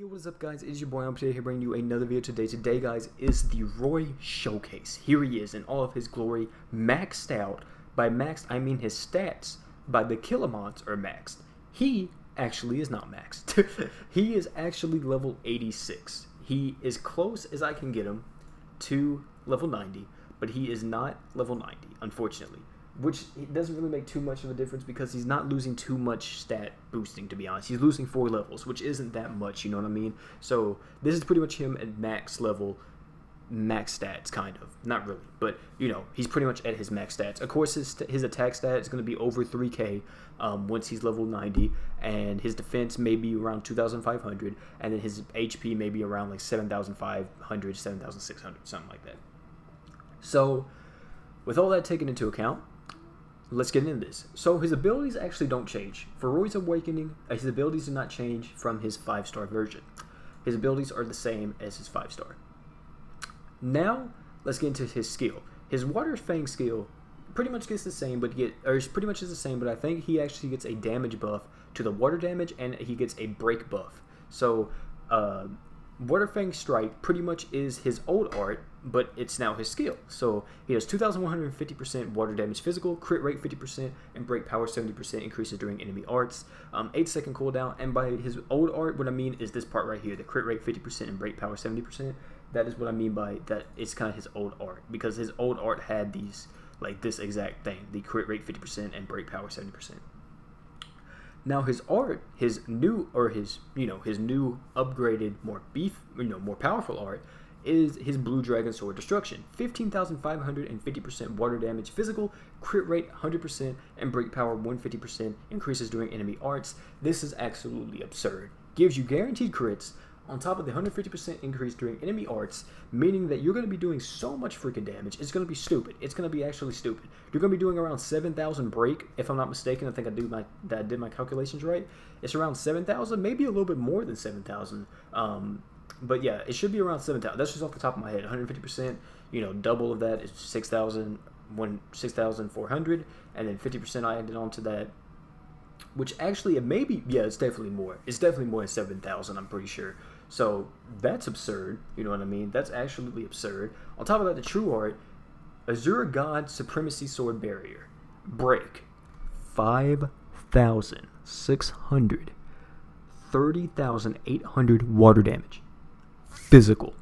Yo, what is up, guys? It is your boy today here bringing you another video today. Today, guys, is the Roy Showcase. Here he is in all of his glory, maxed out. By maxed, I mean his stats by the Killamods are maxed. He actually is not maxed. He is actually level 86. He is close as I can get him to level 90, but he is not level 90, unfortunately. Which doesn't really make too much of a difference because he's not losing too much stat boosting, to be honest. He's losing 4 levels, which isn't that much, you know what I mean? So this is pretty much him at max level, max stats, kind of. Not really, but, you know, he's pretty much at his max stats. Of course, his attack stat is going to be over 3k once he's level 90, and his defense may be around 2,500, and then his HP may be around like 7,500, 7,600, something like that. So, with all that taken into account, let's get into this. So his abilities actually don't change. For Roy's Awakening, his abilities do not change from his 5-star version. His abilities are the same as his 5-star. Now, let's get into his skill. His Water Fang skill pretty much gets the same, but pretty much is the same, but I think he actually gets a damage buff to the water damage, and he gets a break buff. So, Water Fang Strike pretty much is his old art, but it's now his skill. So he has 2,150% water damage physical, crit rate 50%, and break power 70% increases during enemy arts. 8-second cooldown, and by his old art, what I mean is this part right here, the crit rate 50% and break power 70%. That is what I mean by that. It's kind of his old art, because his old art had these, like this exact thing, the crit rate 50% and break power 70%. Now his art, his new upgraded, more powerful art is his Blue Dragon Sword Destruction. 15,550% water damage physical, crit rate 100%, and break power 150% increases during enemy arts. This is absolutely absurd. Gives you guaranteed crits on top of the 150% increase during enemy arts, meaning that you're going to be doing so much freaking damage. It's going to be stupid. It's going to be actually stupid. You're going to be doing around 7,000 break, if I'm not mistaken. I think I did my calculations right. It's around 7,000, maybe a little bit more than 7,000. But yeah, it should be around 7,000. That's just off the top of my head. 150%, double of that is 6,400, and then 50% I added on to that, which actually it may be, yeah, it's definitely more. It's definitely more than 7,000, I'm pretty sure. So that's absurd, you know what I mean? That's absolutely absurd. On top of that, the true art, Azure God Supremacy Sword Barrier. Break 5,600. 30,800 water damage. Physical.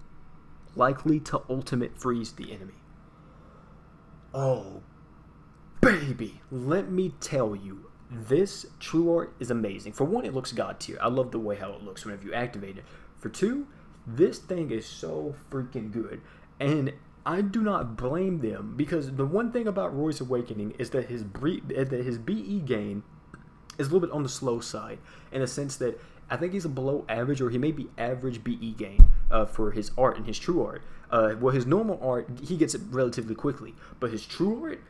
Likely to ultimate freeze the enemy. Oh, baby. Let me tell you. This true art is amazing. For one, it looks god tier. I love the way how it looks whenever you activate it. For two, this thing is so freaking good. And I do not blame them, because the one thing about Roy's Awakening is that his BE gain is a little bit on the slow side, in the sense that I think he's a below average, or he may be average BE gain for his art and his true art. Well, his normal art, he gets it relatively quickly, but his true art,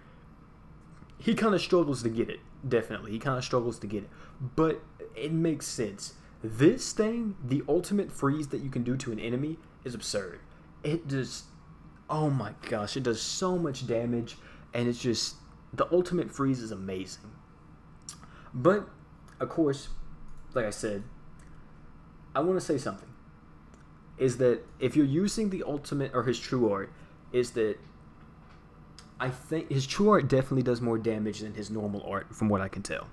he kind of struggles to get it. Definitely, he kind of struggles to get it, but it makes sense. This thing, the ultimate freeze that you can do to an enemy, is absurd. It just, oh my gosh, it does so much damage, and it's just, the ultimate freeze is amazing. But, of course, like I said, I want to say something, is that if you're using the ultimate, or his true art, is that I think his true art definitely does more damage than his normal art, from what I can tell.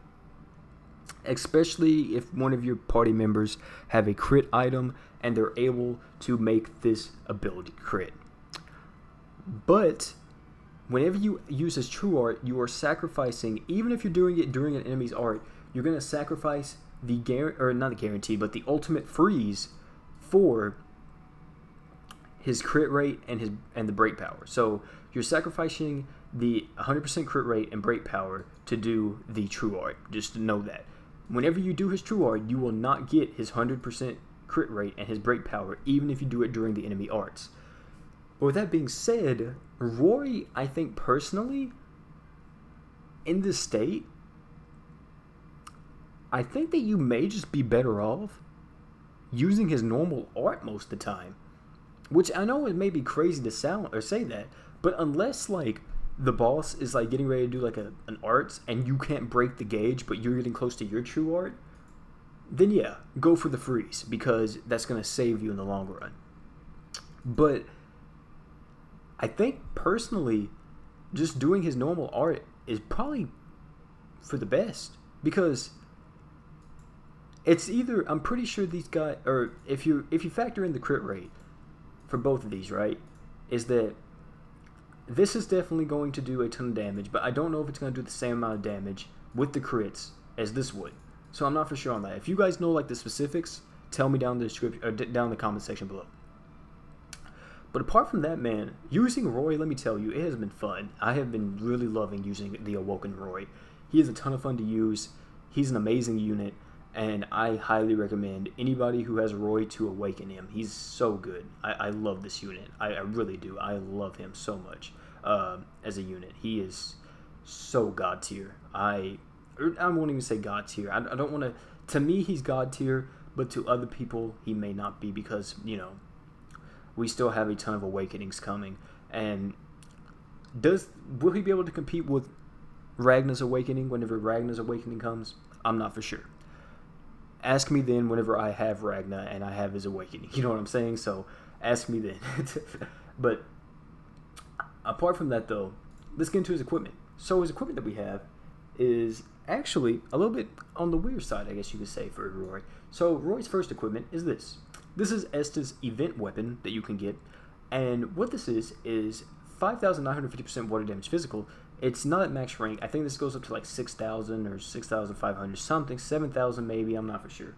Especially if one of your party members have a crit item and they're able to make this ability crit. But whenever you use his true art, you are sacrificing, even if you're doing it during an enemy's art, you're going to sacrifice the not the guarantee, but the ultimate freeze for his crit rate and the break power. So you're sacrificing the 100% crit rate and break power to do the true art. Just to know that. Whenever you do his true art, you will not get his 100% crit rate and his break power, even if you do it during the enemy arts. But with that being said, Roy, I think personally, in this state, I think that you may just be better off using his normal art most of the time. Which I know it may be crazy to sound or say that, but unless like the boss is like getting ready to do like an arts and you can't break the gauge, but you're getting close to your true art, then yeah, go for the freeze because that's going to save you in the long run. But I think personally, just doing his normal art is probably for the best because it's either, I'm pretty sure these guys, or if you factor in the crit rate for both of these, right, is that this is definitely going to do a ton of damage, but I don't know if it's going to do the same amount of damage with the crits as this would. So I'm not for sure on that. If you guys know like the specifics, tell me down in the description or down in the comment section below. But apart from that, man, using Roy, let me tell you, it has been fun. I have been really loving using the Awoken Roy. He is a ton of fun to use. He's an amazing unit, and I highly recommend anybody who has Roy to awaken him. He's so good. I love this unit. I really do. I love him so much as a unit. He is so god tier. I won't even say god tier. I don't want to. To me, he's god tier, but to other people, he may not be because, you know, we still have a ton of awakenings coming. And will he be able to compete with Ragnar's awakening whenever Ragnar's awakening comes? I'm not for sure. Ask me then whenever I have Ragnar and I have his awakening. You know what I'm saying? So ask me then. But apart from that, though, let's get into his equipment. So his equipment that we have is actually a little bit on the weird side, I guess you could say, for Roy. So Roy's first equipment is this. This is Esta's event weapon that you can get. And what this is 5,950% water damage physical. It's not at max rank. I think this goes up to like 6,000 or 6,500 something, 7,000 maybe, I'm not for sure.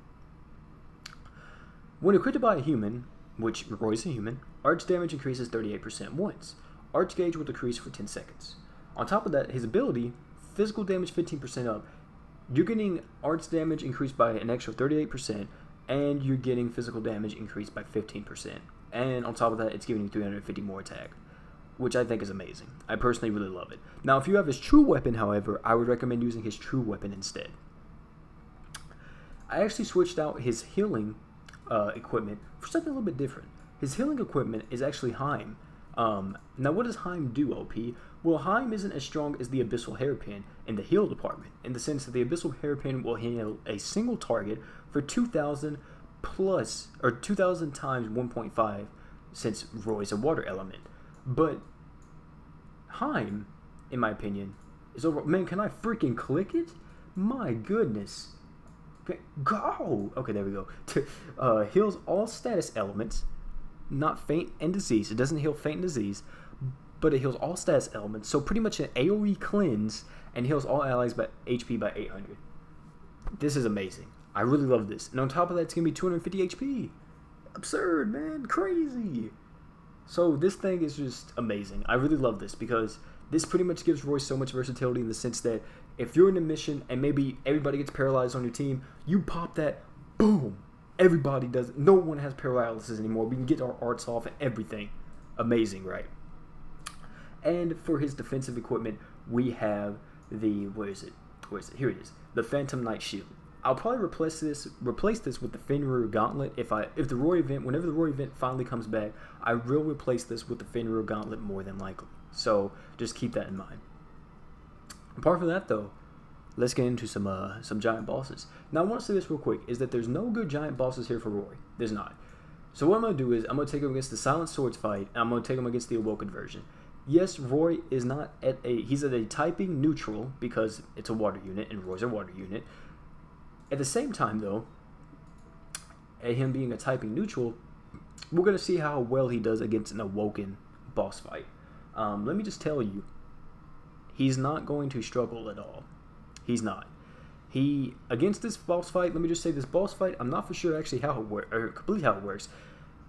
When equipped by a human, which Roy's a human, arch damage increases 38% once. Arch gauge will decrease for 10 seconds. On top of that, his ability, physical damage 15% up, you're getting arch damage increased by an extra 38%, and you're getting physical damage increased by 15%. And on top of that, it's giving you 350 more attack, which I think is amazing. I personally really love it. Now, if you have his true weapon, however, I would recommend using his true weapon instead. I actually switched out his healing equipment for something a little bit different. His healing equipment is actually Heim. Now, what does Heim do, OP? Well, Heim isn't as strong as the Abyssal Hairpin in the heal department, in the sense that the Abyssal Hairpin will heal a single target for 2,000 plus, or 2,000 times 1.5, since Roy's a water element. But Heim, in my opinion, is over. Man, can I freaking click it? My goodness. Go! Okay, there we go. Heals all status elements, not faint and disease. It doesn't heal faint and disease, but it heals all status elements. So pretty much an AoE cleanse, and heals all allies by HP by 800. This is amazing. I really love this. And on top of that, it's going to be 250 HP. Absurd, man. Crazy. So this thing is just amazing. I really love this because this pretty much gives Roy so much versatility in the sense that if you're in a mission and maybe everybody gets paralyzed on your team, you pop that, boom, everybody does it. No one has paralysis anymore. We can get our arts off and everything. Amazing, right? And for his defensive equipment, we have the, where is it? Here it is. The Phantom Knight Shield. I'll probably replace this with the Fenrir Gauntlet if the Roy event, whenever the Roy event finally comes back, I will replace this with the Fenrir Gauntlet more than likely. So just keep that in mind. Apart from that, though, let's get into some giant bosses. Now I want to say this real quick: is that there's no good giant bosses here for Roy. There's not. So what I'm gonna do is I'm gonna take him against the Silent Swords fight, and I'm gonna take him against the Awoken version. Yes, Roy is not he's at a typing neutral because it's a water unit and Roy's a water unit. At the same time, though, at him being a typing neutral, we're going to see how well he does against an Awoken boss fight. Let me just tell you, he's not going to struggle at all. He's not. Against this boss fight, let me just say this boss fight, I'm not for sure actually how it works, or completely how it works,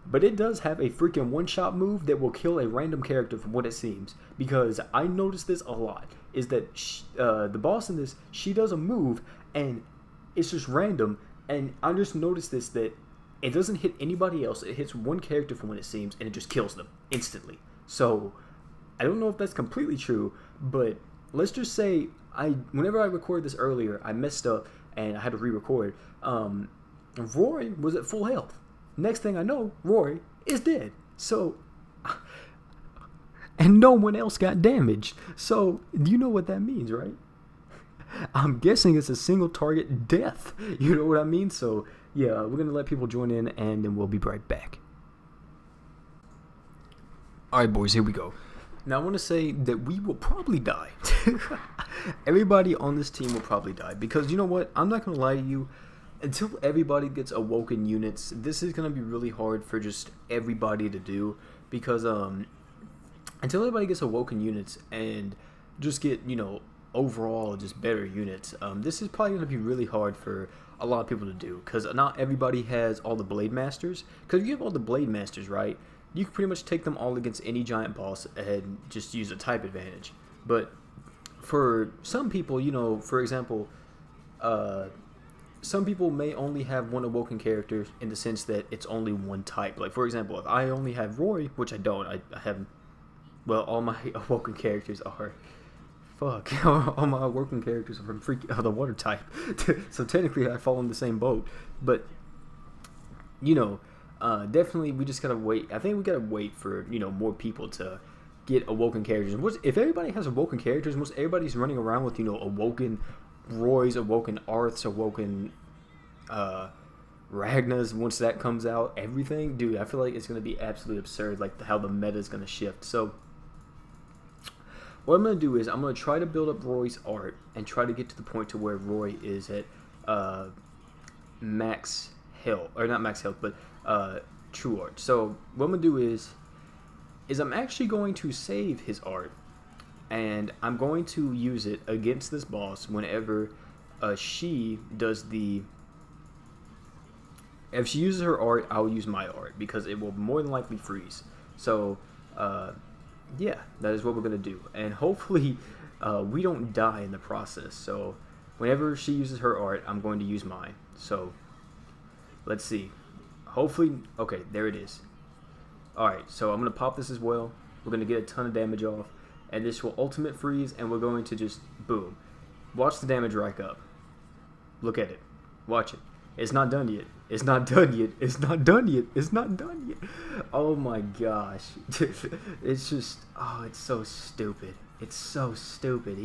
but it does have a freaking one-shot move that will kill a random character from what it seems. Because I noticed this a lot, is that the boss in this, she does a move, and it's just random, and I just noticed this, that it doesn't hit anybody else. It hits one character from what it seems, and it just kills them instantly. So I don't know if that's completely true, but let's just say whenever I recorded this earlier, I messed up and I had to re-record. Roy was at full health. Next thing I know, Roy is dead. So, and no one else got damaged. So you know what that means, right? I'm guessing it's a single target death. You know what I mean? So yeah, we're gonna let people join in, and then we'll be right back. All right, boys, here we go. Now I want to say that we will probably die. Everybody on this team will probably die because you know what? I'm not gonna lie to you. Until everybody gets awoken units, this is gonna be really hard for just everybody to do because until everybody gets awoken units and just get, you know, overall just better units, this is probably going to be really hard for a lot of people to do because not everybody has all the blade masters. Because if you have all the blade masters, right, you can pretty much take them all against any giant boss and just use a type advantage. But for some people, you know, for example, some people may only have one awoken character in the sense that it's only one type. Like, for example, if I only have Roy, which I don't, I have, well, all my awoken characters are, all my awoken characters are from the water type. So technically I fall in the same boat. But, you know, definitely we just gotta wait. I think we gotta wait for, you know, more people to get awoken characters. If everybody has awoken characters, most everybody's running around with, you know, awoken Roy's, awoken Arth's, awoken Ragnar's. Once that comes out, everything, dude, I feel like it's gonna be absolutely absurd, like how the meta is gonna shift. So what I'm gonna do is I'm gonna try to build up Roy's art and try to get to the point to where Roy is at max health, or not max health, but true art. So what I'm gonna do is I'm actually going to save his art, and I'm going to use it against this boss whenever she does the... If she uses her art, I'll use my art, because it will more than likely freeze. So, yeah, that is what we're going to do. And hopefully, we don't die in the process. So, whenever she uses her art, I'm going to use mine. So, let's see. Hopefully... Okay, there it is. Alright, so I'm going to pop this as well. We're going to get a ton of damage off. And this will ultimate freeze, and we're going to just, boom. Watch the damage rack up. Look at it. Watch it. It's not done yet. It's not done yet. It's not done yet. It's not done yet. Oh my gosh. It's just, oh, it's so stupid. It's so stupid.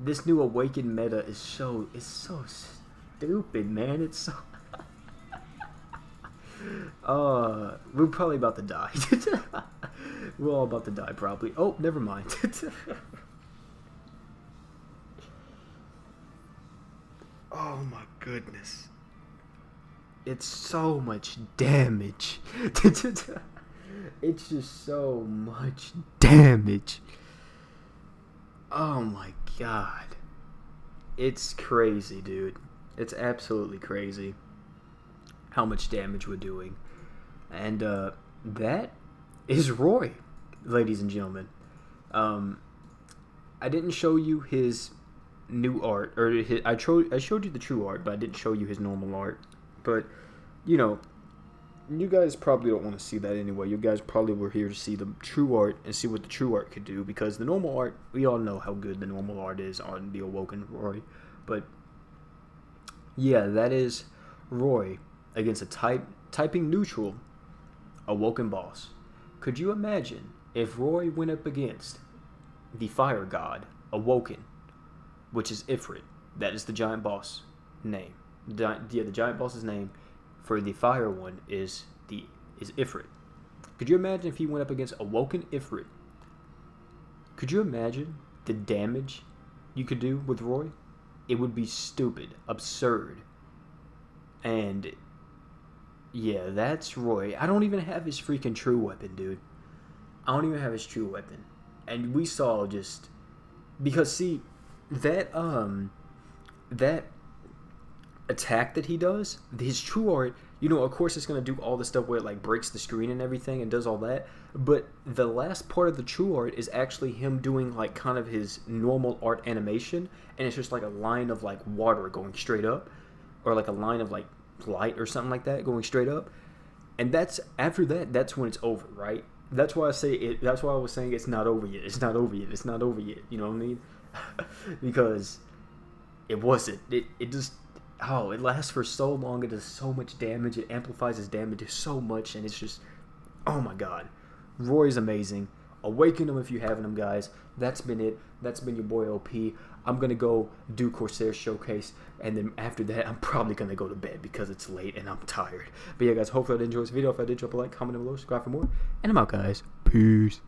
This new Awakened meta is so stupid, man. It's so... we're probably about to die. We're all about to die, probably. Oh, never mind. Oh my goodness. It's so much damage. It's just so much damage. Oh my god. It's crazy, dude. It's absolutely crazy how much damage we're doing. And that is Roy, ladies and gentlemen. I didn't show you his new art, or I showed you the true art, but I didn't show you his normal art. But, you know, you guys probably don't want to see that anyway. You guys probably were here to see the true art and see what the true art could do, because the normal art, we all know how good the normal art is on the Awoken Roy. But, yeah, that is Roy against a typing neutral Awoken boss. Could you imagine if Roy went up against the fire god, Awoken, which is Ifrit? That is the giant boss name. The giant boss's name for the fire one is Ifrit. Could you imagine if he went up against Awoken Ifrit? Could you imagine the damage you could do with Roy? It would be stupid, absurd. And yeah, that's Roy. I don't even have his freaking true weapon, dude. I don't even have his true weapon. And we saw just... Because, see, that attack that he does, his true art, you know, of course it's going to do all the stuff where it, like, breaks the screen and everything and does all that. But the last part of the true art is actually him doing, like, kind of his normal art animation. And it's just, like, a line of, like, water going straight up. Or, like, a line of, like, light or something like that going straight up. And that's after that, that's when it's over, right? That's why I say it. That's why I was saying it's not over yet. It's not over yet. It's not over yet. You know what I mean? Because it wasn't. It just, oh, it lasts for so long. It does so much damage. It amplifies his damage so much, and it's just, oh my god, Roy's amazing. Awaken them if you haven't them, guys. That's been it. That's been your boy LP. I'm going to go do Corsair Showcase, and then after that, I'm probably going to go to bed because it's late and I'm tired. But yeah, guys, hopefully I did enjoy this video. If I did, drop a like, comment down below, subscribe for more, and I'm out, guys. Peace.